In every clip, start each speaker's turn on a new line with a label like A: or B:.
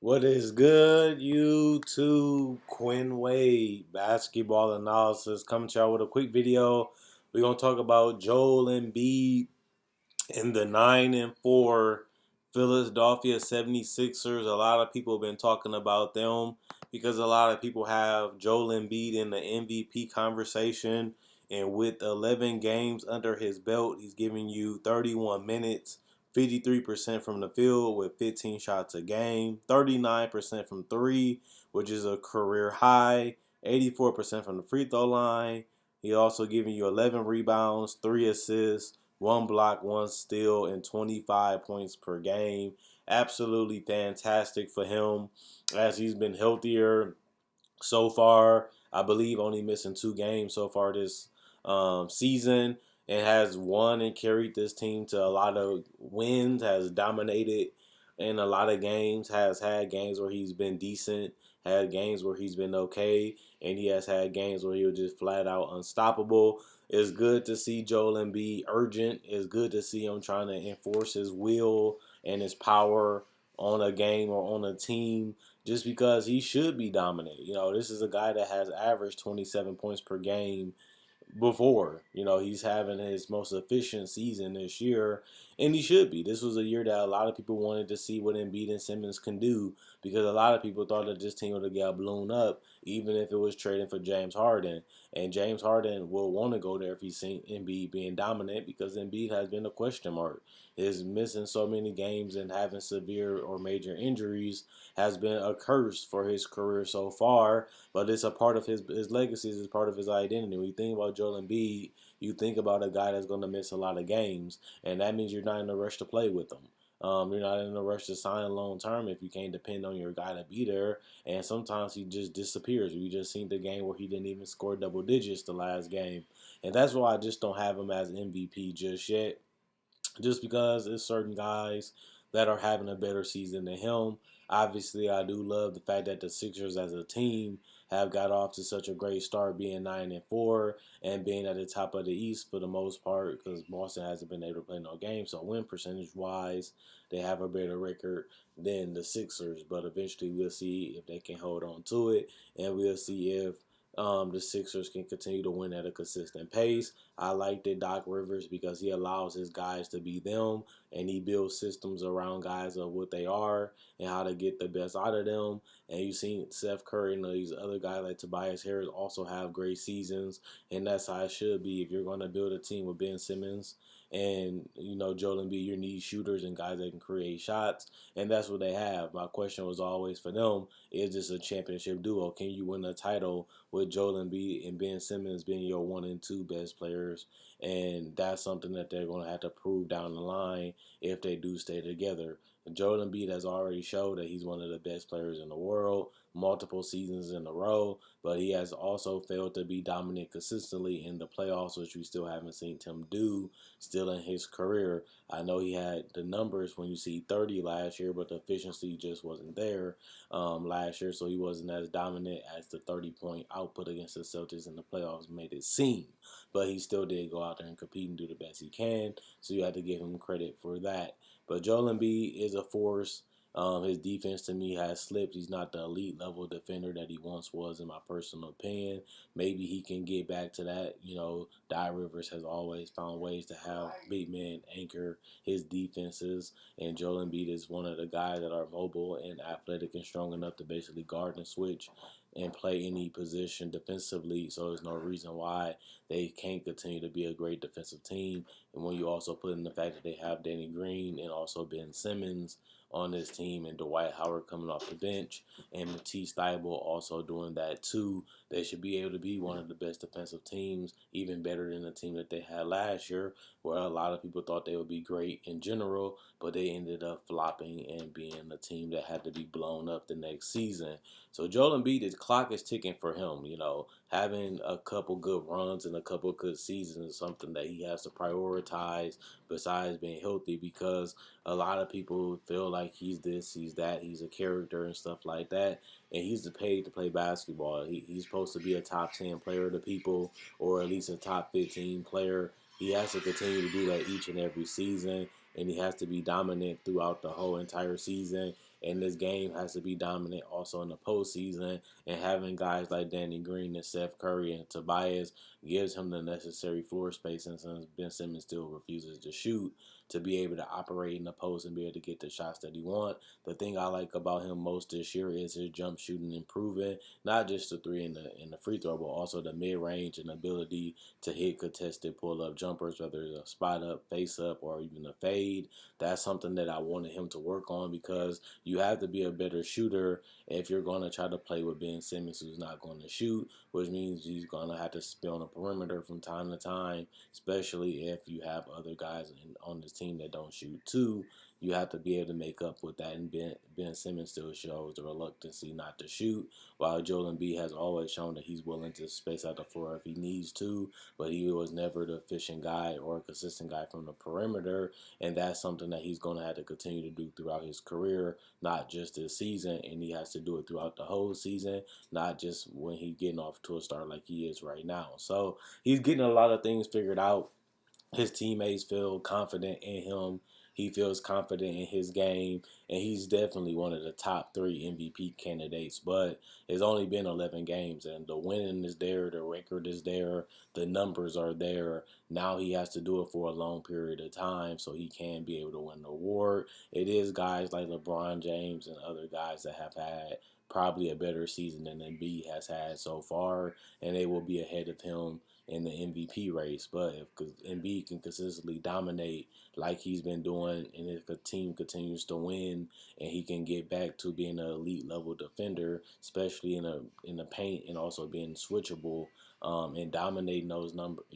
A: What is good, YouTube? Quinn Wade, basketball analysis, coming to y'all with a quick video. We're going to talk about Joel Embiid and the 9-4 Philadelphia 76ers. A lot of people have been talking about them because a lot of people have Joel Embiid in the MVP conversation. And with 11 games under his belt, he's giving you 31 minutes, 53% from the field with 15 shots a game, 39% from three, which is a career high, 84% from the free throw line. He also giving you 11 rebounds, 3 assists, 1 block, 1 steal, and 25 points per game. Absolutely fantastic for him as he's been healthier so far. I believe only missing 2 games so far this season, and has won and carried this team to a lot of wins, has dominated in a lot of games, has had games where he's been decent, had games where he's been okay, and he has had games where he was just flat out unstoppable. It's good to see Joel Embiid urgent. It's good to see him trying to enforce his will and his power on a game or on a team just because he should be dominant. This is a guy that has averaged 27 points per game before. He's having his most efficient season this year, and he should be. This was a year that a lot of people wanted to see what Embiid and Simmons can do because a lot of people thought that this team would have got blown up even if it was trading for James Harden. And James Harden will want to go there if he's seen Embiid being dominant because Embiid has been a question mark. His missing so many games and having severe or major injuries has been a curse for his career so far, but it's a part of his legacy. It's part of his identity. When you think about Joel Embiid, you think about a guy that's going to miss a lot of games, and that means you're not in a rush to play with him. You're not in a rush to sign long term if you can't depend on your guy to be there. And sometimes he just disappears. We just seen the game where he didn't even score double digits the last game, and that's why I just don't have him as MVP just yet. Just because there's certain guys that are having a better season than him. Obviously, I do love the fact that the Sixers as a team have got off to such a great start, being 9-4 and being at the top of the East for the most part, because Boston hasn't been able to play no games. So win percentage wise, they have a better record than the Sixers. But eventually, we'll see if they can hold on to it, and we'll see if the Sixers can continue to win at a consistent pace. I like the Doc Rivers because he allows his guys to be them, and he builds systems around guys of what they are and how to get the best out of them. And you've seen Seth Curry and these other guys like Tobias Harris also have great seasons, and that's how it should be. If you're going to build a team with Ben Simmons and Joel Embiid, you need shooters and guys that can create shots, and that's what they have. My question was always for them: is this a championship duo? Can you win a title with Joel Embiid and Ben Simmons being your 1 and 2 best players? And that's something that they're going to have to prove down the line if they do stay together. Joel Embiid has already showed that he's one of the best players in the world, multiple seasons in a row, but he has also failed to be dominant consistently in the playoffs, which we still haven't seen him do still in his career. I know he had the numbers when you see 30 last year, but the efficiency just wasn't there last year, so he wasn't as dominant as the 30-point output against the Celtics in the playoffs made it seem. But he still did go out there and compete and do the best he can, so you have to give him credit for that. But Joel Embiid is a force. His defense to me has slipped. He's not the elite level defender that he once was, in my personal opinion. Maybe he can get back to that. Doc Rivers has always found ways to have big men anchor his defenses, and Joel Embiid is one of the guys that are mobile and athletic and strong enough to basically guard and switch and play any position defensively. So there's no reason why they can't continue to be a great defensive team. And when you also put in the fact that they have Danny Green and also Ben Simmons on this team, and Dwight Howard coming off the bench, and Matisse Thybulle also doing that too, they should be able to be one of the best defensive teams, even better than the team that they had last year, where a lot of people thought they would be great in general, but they ended up flopping and being a team that had to be blown up the next season. So Joel Embiid, his clock is ticking for him. Having a couple good runs and a couple good seasons is something that he has to prioritize besides being healthy, because a lot of people feel like he's this, he's that, he's a character and stuff like that, and he's paid to play basketball. He's supposed to be a top 10 player to people, or at least a top 15 player. He has to continue to do that each and every season, and he has to be dominant throughout the whole entire season. and this game has to be dominant also in the postseason. And having guys like Danny Green and Seth Curry and Tobias gives him the necessary floor space. And since Ben Simmons still refuses to shoot, to be able to operate in the post and be able to get the shots that he wants. The thing I like about him most this year is his jump shooting improving, not just the three in the free throw, but also the mid range and ability to hit contested pull up jumpers, whether it's a spot up, face up, or even a fade. That's something that I wanted him to work on because you have to be a better shooter if you're going to try to play with Ben Simmons, who's not going to shoot, which means he's going to have to be on the perimeter from time to time, especially if you have other guys on this team that don't shoot too. You have to be able to make up with that, and Ben Simmons still shows the reluctancy not to shoot, while Joel Embiid has always shown that he's willing to space out the floor if he needs to, but he was never the efficient guy or a consistent guy from the perimeter, and that's something that he's going to have to continue to do throughout his career, not just this season, and he has to do it throughout the whole season, not just when he's getting off to a start like he is right now. So he's getting a lot of things figured out. His teammates feel confident in him. He feels confident in his game, and he's definitely one of the top 3 MVP candidates. But it's only been 11 games, and the winning is there, the record is there, the numbers are there. Now he has to do it for a long period of time so he can be able to win the award. It is guys like LeBron James and other guys that have had probably a better season than Embiid has had so far, and they will be ahead of him in the MVP race. But if Embiid can consistently dominate like he's been doing, and if the team continues to win, and he can get back to being an elite level defender, especially in the paint, and also being switchable, and dominating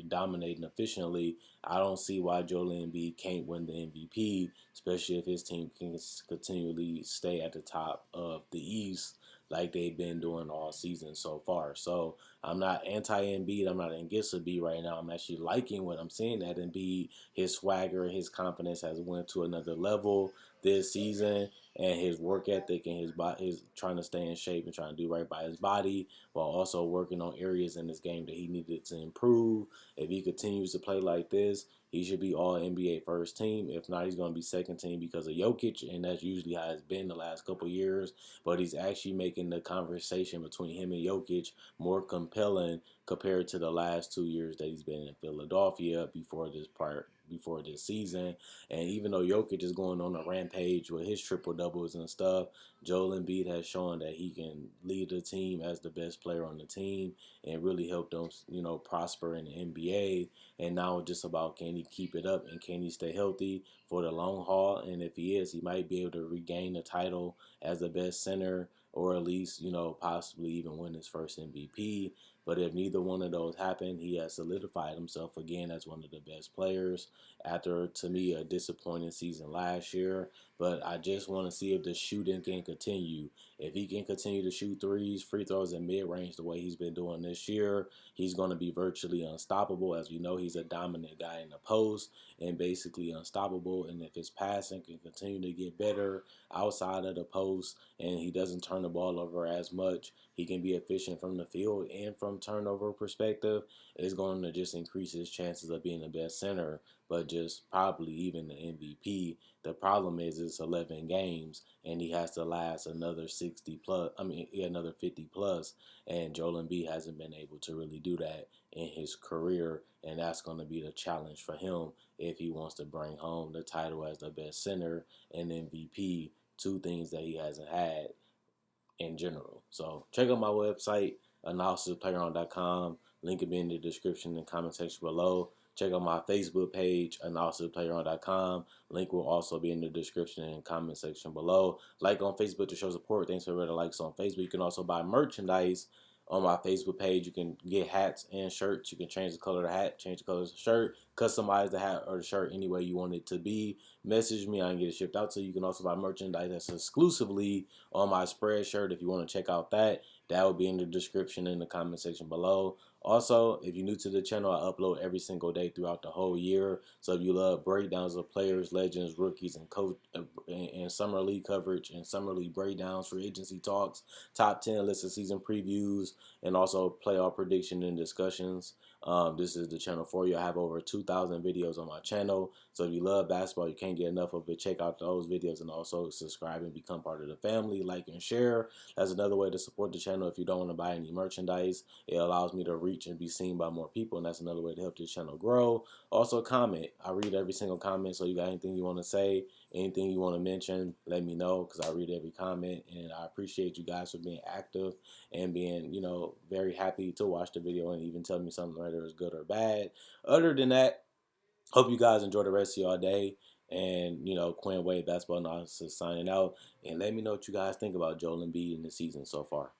A: dominating efficiently, I don't see why Joel Embiid can't win the MVP, especially if his team can continually stay at the top of the East like they've been doing all season so far. So I'm not anti-Embiid. I'm not against Embiid right now. I'm actually liking what I'm seeing at Embiid. His swagger, his confidence has went to another level this season, and his work ethic and his trying to stay in shape and trying to do right by his body while also working on areas in his game that he needed to improve. If he continues to play like this, he should be all NBA first team. If not, he's going to be second team because of Jokic, and that's usually how it's been the last couple of years. But he's actually making the conversation between him and Jokic more compelling compared to the last 2 years that he's been in Philadelphia before this season. And even though Jokic is going on a rampage with his triple doubles and stuff, Joel Embiid has shown that he can lead the team as the best player on the team and really help them, prosper in the NBA. And now it's just about, can he keep it up and can he stay healthy for the long haul? And if he is, he might be able to regain the title as the best center, or at least, possibly even win his first MVP. But if neither one of those happen, he has solidified himself again as one of the best players after, to me, a disappointing season last year. But I just want to see if the shooting can continue. If he can continue to shoot threes, free throws, and mid-range the way he's been doing this year, he's going to be virtually unstoppable. As we know, he's a dominant guy in the post and basically unstoppable. And if his passing can continue to get better outside of the post and he doesn't turn the ball over as much, he can be efficient from the field and from turnover perspective. It's going to just increase his chances of being the best center, but just probably even the MVP. The problem is it's 11 games and he has to last another 60 plus. Another 50 plus. And Joel Embiid hasn't been able to really do that in his career, and that's going to be the challenge for him if he wants to bring home the title as the best center and MVP, two things that he hasn't had in general. So check out my website, analysisplayground.com. Link will be in the description and comment section below. Check out my Facebook page, analysisplayground.com. Link will also be in the description and comment section below. Like on Facebook to show support. Thanks for everybody that likes on Facebook. You can also buy merchandise on my Facebook page. You can get hats and shirts. You can change the color of the hat, change the color of the shirt, customize the hat or the shirt any way you want it to be. Message me, I can get it shipped out to you. You can also buy merchandise that's exclusively on my Spreadshirt. If you want to check out that will be in the description in the comment section below. Also, if you're new to the channel, I upload every single day throughout the whole year. So if you love breakdowns of players, legends, rookies, and coach and summer league coverage and summer league breakdowns, free agency talks, top 10 list of season previews, and also playoff prediction and discussions, this is the channel for you. I have over 2,000 2,000 videos on my channel. So if you love basketball, you can't get enough of it, check out those videos, and also subscribe and become part of the family. Like and share. That's another way to support the channel. If you don't want to buy any merchandise, it allows me to reach and be seen by more people, and that's another way to help this channel grow. Also, comment. I read every single comment, so you got anything you want to say, anything you want to mention, let me know, because I read every comment, and I appreciate you guys for being active and being, very happy to watch the video and even tell me something, whether it's good or bad. Other than that, hope you guys enjoy the rest of y'all day. And, Quinn Wade, basketball analysis, signing out. And let me know what you guys think about Joel Embiid in the season so far.